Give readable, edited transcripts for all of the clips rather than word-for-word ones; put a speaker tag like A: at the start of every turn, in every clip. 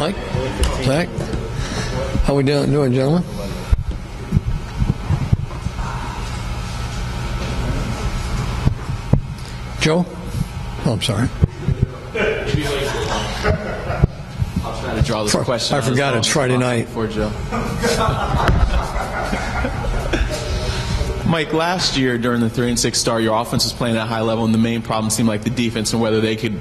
A: Mike? Zach? How we doing, gentlemen? Joe? Oh, I'm sorry.
B: I'll try to draw this question.
A: I forgot it's Friday night.
B: For Joe. Mike, last year during the 3-6 start, your offense was playing at a high level, and the main problem seemed like the defense and whether they could,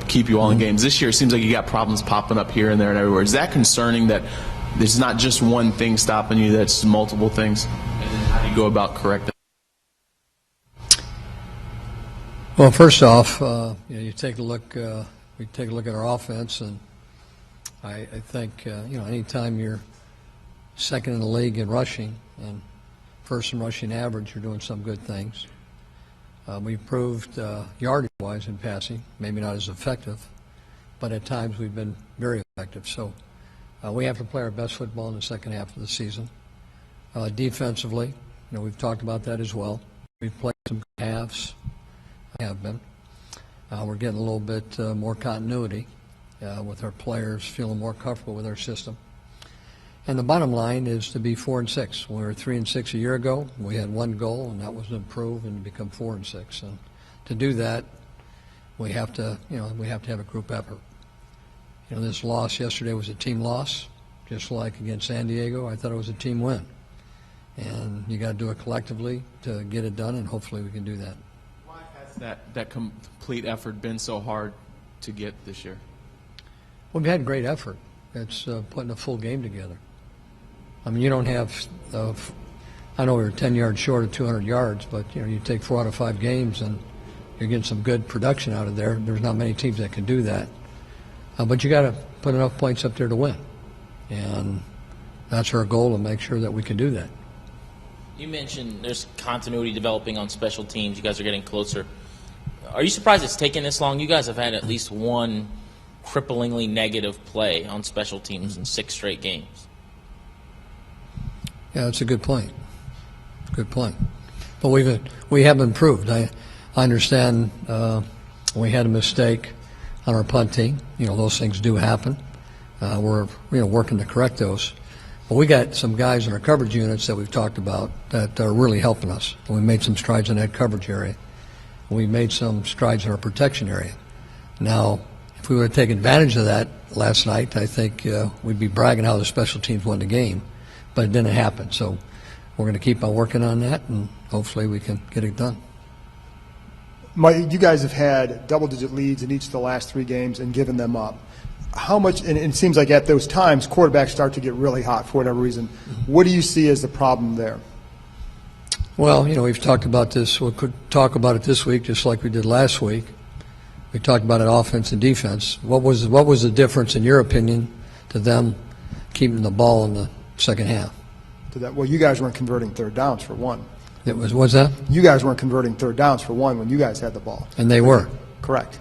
B: keep you all in games. This year, it seems like you got problems popping up here and there and everywhere. Is that concerning that there's not just one thing stopping you, that's multiple things? And then how do you go about correcting?
A: Well, first off, you take a look. We take a look at our offense, and I think anytime you're second in the league in rushing and first in rushing average, you're doing some good things. We improved yardage-wise in passing, maybe not as effective, but at times we've been very effective. So we have to play our best football in the second half of the season. Defensively, we've talked about that as well. We've played some halves. Have been. We're getting a little bit more continuity with our players, feeling more comfortable with our system. And the bottom line is to be 4-6. We were 3-6 a year ago. We had one goal, and that was to improve and become 4-6. And to do that, we have to have a group effort. This loss yesterday was a team loss, just like against San Diego. I thought it was a team win, and you got to do it collectively to get it done, and hopefully we can do that.
B: Why has that complete effort been so hard to get this year?
A: Well, we've had great effort. It's putting a full game together. I mean, you don't have, I know we were 10 yards short of 200 yards, but, you take 4 out of 5 games and you're getting some good production out of there. There's not many teams that can do that. But you got to put enough points up there to win. And that's our goal, to make sure that we can do that.
C: You mentioned there's continuity developing on special teams. You guys are getting closer. Are you surprised it's taken this long? You guys have had at least one cripplingly negative play on special teams in 6 straight games.
A: Yeah, that's a good point. Good point. But we have improved. I understand we had a mistake on our punt team. Those things do happen. We're working to correct those. But we got some guys in our coverage units that we've talked about that are really helping us. And we made some strides in that coverage area. We made some strides in our protection area. Now, if we would have taken advantage of that last night, I think we'd be bragging how the special teams won the game. But it didn't happen. So we're going to keep on working on that, and hopefully we can get it done.
D: Mike, you guys have had double-digit leads in each of the last 3 games and given them up. How much, and it seems like at those times, quarterbacks start to get really hot for whatever reason. What do you see as the problem there?
A: Well, we've talked about this. We could talk about it this week just like we did last week. We talked about it offense and defense. What was the difference, in your opinion, to them keeping the ball in the second half?
D: Well, you guys weren't converting third downs for one.
A: What's that?
D: You guys weren't converting third downs for one when you guys had the ball.
A: And they were.
D: Correct.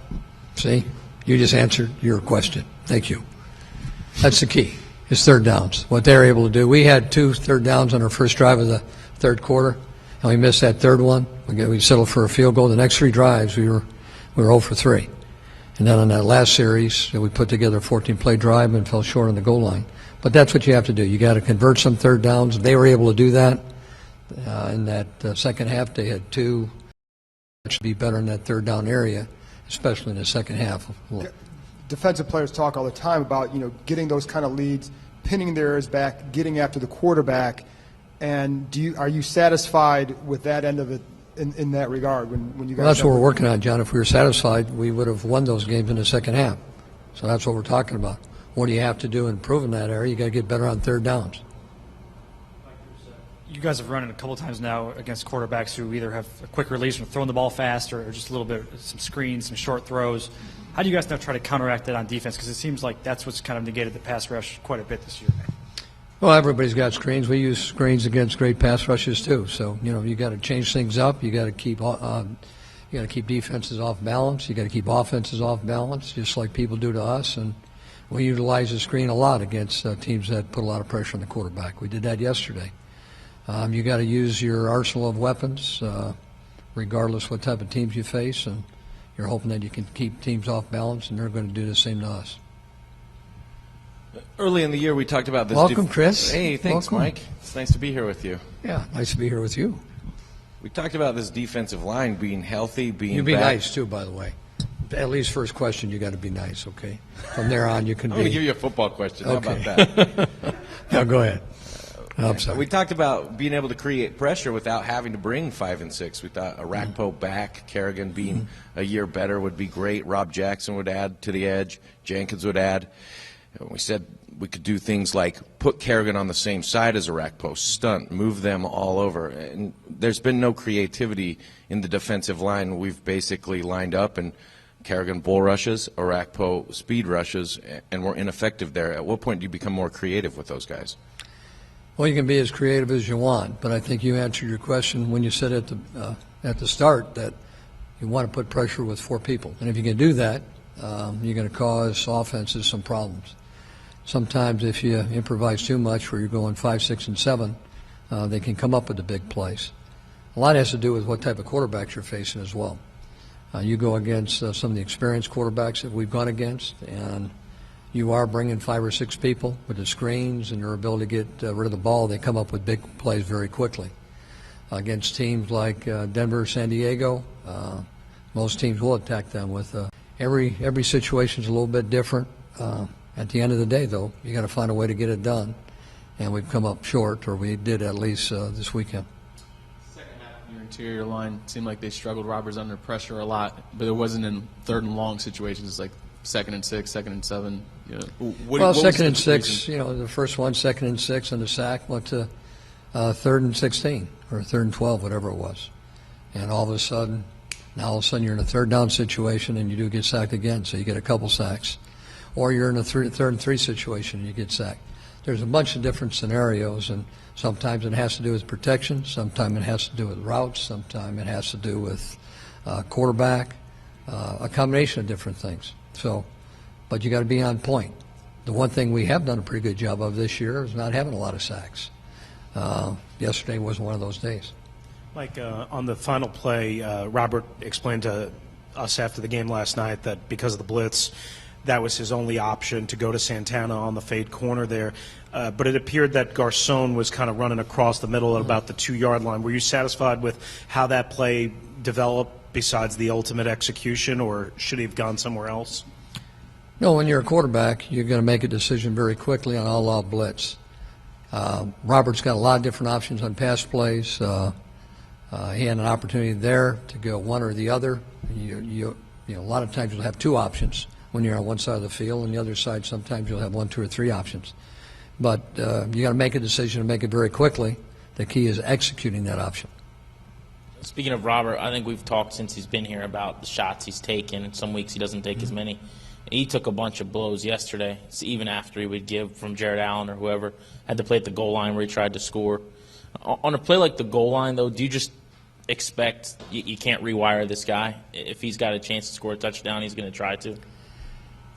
A: See? You just answered your question. Thank you. That's the key, is third downs, what they're able to do. We had 2 third downs on our first drive of the third quarter, and we missed that third one. We settled for a field goal. The next 3 drives, we were 0 for 3. And then on that last series, we put together a 14-play drive and fell short on the goal line. But that's what you have to do. You got to convert some third downs. They were able to do that. In that second half, they had 2. It should be better in that third down area, especially in the second half.
D: Defensive players talk all the time about getting those kind of leads, pinning their ears back, getting after the quarterback. And are you satisfied with that end of it in that regard? When you guys?
A: Well, that's what we're working on, John. If we were satisfied, we would have won those games in the second half. So that's what we're talking about. What do you have to do to improve in that area? You got to get better on third downs.
E: You guys have run it a couple of times now against quarterbacks who either have a quick release or throwing the ball fast or just a little bit, some screens, some short throws. How do you guys now try to counteract that on defense? Because it seems like that's what's kind of negated the pass rush quite a bit this year.
A: Well, everybody's got screens. We use screens against great pass rushes too. So you got to change things up. You got to keep defenses off balance. You got to keep offenses off balance, just like people do to us. And we utilize the screen a lot against teams that put a lot of pressure on the quarterback. We did that yesterday. You got to use your arsenal of weapons, regardless what type of teams you face, and you're hoping that you can keep teams off balance, and they're going to do the same to us.
F: Early in the year, we talked about this.
A: Welcome, Chris.
F: Hey, thanks,
A: Welcome.
F: Mike. It's nice to be here with you.
A: Yeah, nice to be here with you.
F: We talked about this defensive line being healthy, being
A: You be
F: back.
A: nice, too, by the way. At least first question, you got to be nice, okay? From there on, you can
F: I'm
A: be.
F: going to give you a football question.
A: Okay.
F: How about that?
A: No, go ahead. I'm sorry.
F: We talked about being able to create pressure without having to bring 5 and 6. We thought Arakpo back, Kerrigan being a year better would be great. Rob Jackson would add to the edge. Jenkins would add. We said we could do things like put Kerrigan on the same side as Arakpo, stunt, move them all over. And there's been no creativity in the defensive line. We've basically lined up and Kerrigan bull rushes, Arakpo speed rushes, and we're ineffective there. At what point do you become more creative with those guys?
A: Well, you can be as creative as you want, but I think you answered your question when you said at the start that you want to put pressure with 4 people. And if you can do that, you're going to cause offenses some problems. Sometimes if you improvise too much where you're going 5, 6, and 7, they can come up with the big plays. A lot has to do with what type of quarterbacks you're facing as well. You go against some of the experienced quarterbacks that we've gone against, and you are bringing 5 or 6 people with the screens and your ability to get rid of the ball. They come up with big plays very quickly. Against teams like Denver, San Diego, most teams will attack them with every situation is a little bit different. At the end of the day, though, you got to find a way to get it done, and we've come up short, or we did at least this weekend.
B: Second half, your interior line seemed like they struggled. Roberts under pressure a lot, but it wasn't in 3rd and long situations like 2nd and 6, 2nd and 7. You know, what
A: 2nd and 6, the first one, 2nd and 6, and the sack went to 3rd and 16 or 3rd and 12, whatever it was. And all of a sudden you're in a 3rd down situation and you do get sacked again, so you get a couple sacks. Or you're in a 3rd and 3 situation and you get sacked. There's a bunch of different scenarios, and sometimes it has to do with protection, sometimes it has to do with routes, sometimes it has to do with quarterback, a combination of different things. So, but you got to be on point. The one thing we have done a pretty good job of this year is not having a lot of sacks. Yesterday wasn't one of those days.
G: Mike, on the final play, Robert explained to us after the game last night that because of the blitz, that was his only option to go to Santana on the fade corner there. But it appeared that Garcon was kind of running across the middle at about the 2-yard line. Were you satisfied with how that play developed besides the ultimate execution, or should he have gone somewhere else?
A: No, when you're a quarterback, you're going to make a decision very quickly on all-out blitz. Robert's got a lot of different options on pass plays. He had an opportunity there to go one or the other. A lot of times you'll have 2 options when you're on one side of the field, and the other side sometimes you'll have 1, 2, or 3 options. But you got to make a decision and make it very quickly. The key is executing that option.
C: Speaking of Robert, I think we've talked since he's been here about the shots he's taken. Some weeks he doesn't take as many. He took a bunch of blows yesterday, even after he would give from Jared Allen or whoever. Had to play at the goal line where he tried to score. On a play like the goal line, though, do you just expect you can't rewire this guy? If he's got a chance to score a touchdown, he's going to try to?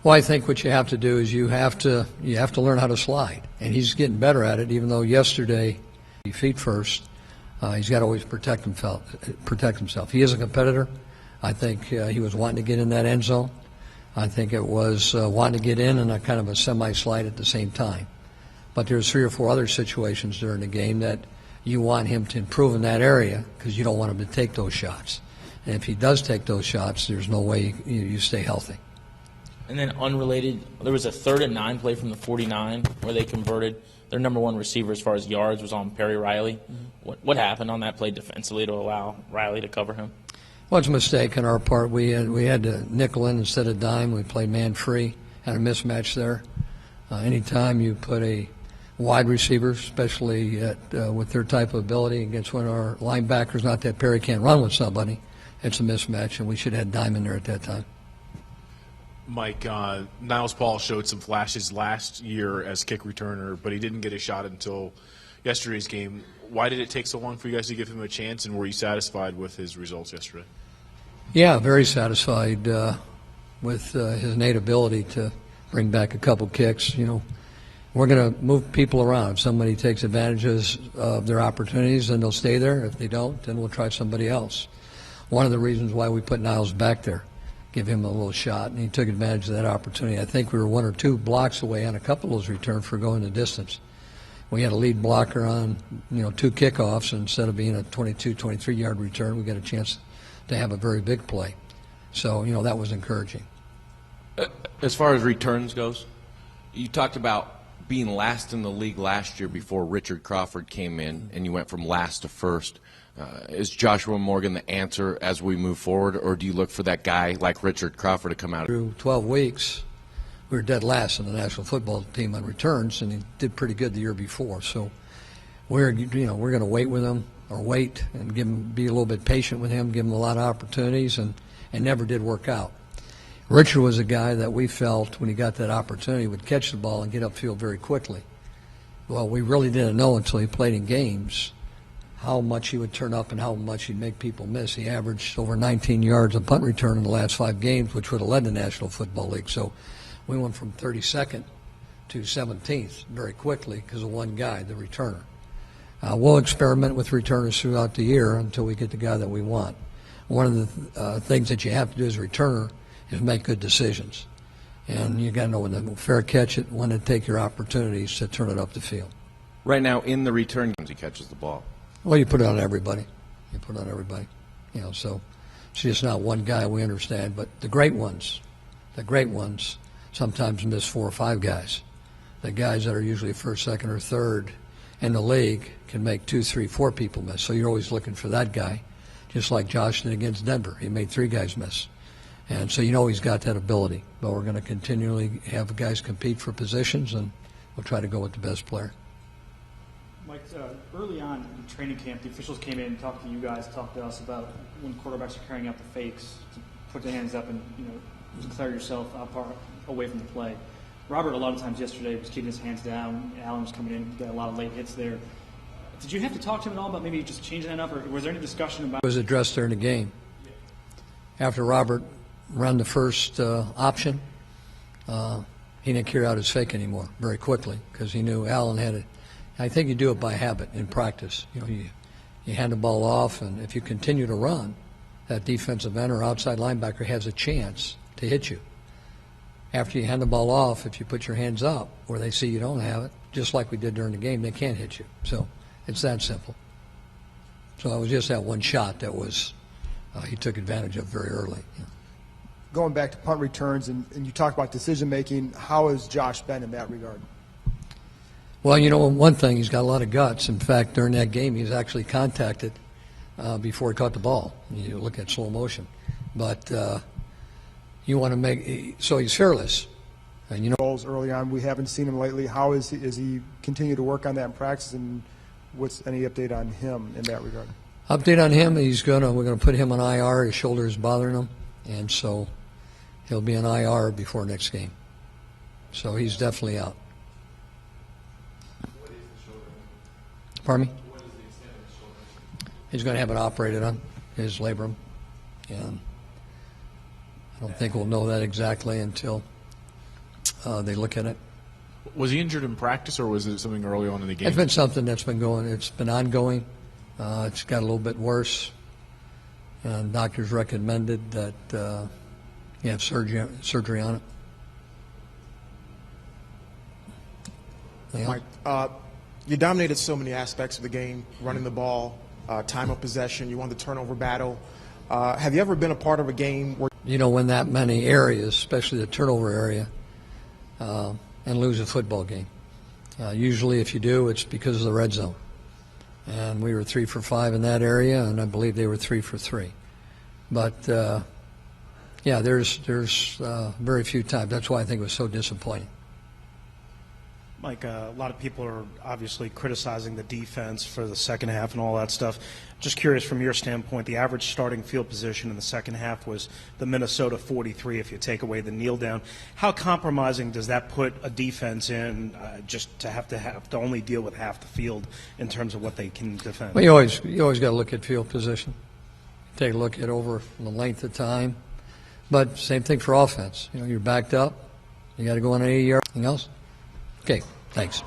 A: Well, I think what you have to do is you have to learn how to slide, and he's getting better at it. Even though yesterday, feet first, he's got to always protect himself. He is a competitor. I think he was wanting to get in that end zone. I think it was wanting to get in and a kind of a semi-slide at the same time. But there's 3 or 4 other situations during the game that you want him to improve in that area because you don't want him to take those shots. And if he does take those shots, there's no way you stay healthy.
C: And then unrelated, there was a 3rd and 9 play from the 49 where they converted. Their number 1 receiver as far as yards was on Perry Riley. Mm-hmm. What happened on that play defensively to allow Riley to cover him?
A: Well, it's a mistake on our part. We had to nickel in instead of dime. We played man free, had a mismatch there. Anytime you put a wide receiver, especially with their type of ability against one of our linebackers, not that Perry can't run with somebody, it's a mismatch, and we should have had dime in there at that time.
H: Mike, Niles Paul showed some flashes last year as kick returner, but he didn't get a shot until yesterday's game. Why did it take so long for you guys to give him a chance, and were you satisfied with his results yesterday?
A: Yeah, very satisfied with his innate ability to bring back a couple kicks. We're going to move people around. If somebody takes advantages of their opportunities, then they'll stay there. If they don't, then we'll try somebody else. One of the reasons why we put Niles back there. give him a little shot, and he took advantage of that opportunity. I think we were 1 or 2 blocks away on a couple of those returns for going the distance. We had a lead blocker on, 2 kickoffs, and instead of being a 22, 23-yard return, we got a chance to have a very big play. So, that was encouraging.
F: As far as returns goes, you talked about being last in the league last year before Richard Crawford came in, and you went from last to first. Is Joshua Morgan the answer as we move forward, or do you look for that guy like Richard Crawford to come out?
A: Through 12 weeks, we were dead last in the National Football Team on returns, and he did pretty good the year before. So we're going to wait with him, or wait and be a little bit patient with him, give him a lot of opportunities, and never did work out. Richard was a guy that we felt when he got that opportunity would catch the ball and get upfield very quickly. Well, we really didn't know until he played in games how much he would turn up and how much he'd make people miss. He averaged over 19 yards a punt return in the last 5 games, which would have led the National Football League. So we went from 32nd to 17th very quickly because of one guy, the returner. We'll experiment with returners throughout the year until we get the guy that we want. One of the things that you have to do as a returner is make good decisions. And you got to know when to fair catch it, when to take your opportunities to turn it up the field.
F: Right now, in the return games, he catches the ball.
A: Well, you put it on everybody. So it's just not one guy, we understand. But the great ones sometimes miss 4 or 5 guys. The guys that are usually first, second, or third in the league can make 2, 3, 4 people miss. So you're always looking for that guy, just like Josh did against Denver. He made 3 guys miss. And so he's got that ability. But we're going to continually have guys compete for positions, and we'll try to go with the best player.
E: Mike, early on in training camp, the officials came in and talked to you guys, talked to us about when quarterbacks are carrying out the fakes, to put the hands up and, declare yourself away from the play. Robert, a lot of times yesterday, was keeping his hands down. Allen was coming in, got a lot of late hits there. Did you have to talk to him at all about maybe just changing that up, or was there any discussion about it?
A: It was addressed during the game. After Robert ran the first option, he didn't carry out his fake anymore very quickly because he knew Allen had it. I think you do it by habit in practice. You hand the ball off, and if you continue to run, that defensive end or outside linebacker has a chance to hit you. After you hand the ball off, if you put your hands up where they see you don't have it, just like we did during the game, they can't hit you. So it's that simple. So it was just that one shot that was he took advantage of very early.
D: Going back to punt returns, and you talk about decision-making, how has Josh been in that regard?
A: Well, one thing, he's got a lot of guts. In fact, during that game, he was actually contacted before he caught the ball. You look at slow motion. But you want to so he's fearless. And
D: Goals early on, we haven't seen him lately. How is he continue to work on that in practice, and what's any update on him in that regard?
A: Update on him, we're going to put him on IR. His shoulder is bothering him, and so he'll be on IR before next game. So he's definitely out. Pardon me? What is the extent of his shoulder? He's going to have it operated on, his labrum. And I don't think we'll know that exactly until they look at it.
H: Was he injured in practice, or was it something early on in the game?
A: It's been something that's been it's been ongoing. It's got a little bit worse. And doctors recommended that you have surgery on it.
I: Mike, you dominated so many aspects of the game, running the ball, time of possession. You won the turnover battle. Have you ever been a part of a game where
A: win that many areas, especially the turnover area, and lose a football game? Usually if you do, it's because of the red zone. And we were 3 for 5 in that area, and I believe they were 3 for 3. But, there's very few times. That's why I think it was so disappointing.
G: Mike, a lot of people are obviously criticizing the defense for the second half and all that stuff. Just curious from your standpoint, the average starting field position in the second half was the Minnesota 43 if you take away the kneel down. How compromising does that put a defense in just to have to only deal with half the field in terms of what they can defend?
A: Well, you always got to look at field position. Take a look at over the length of time. But same thing for offense. You're backed up. You got to go on an 80-yard. Anything else? Okay, thanks.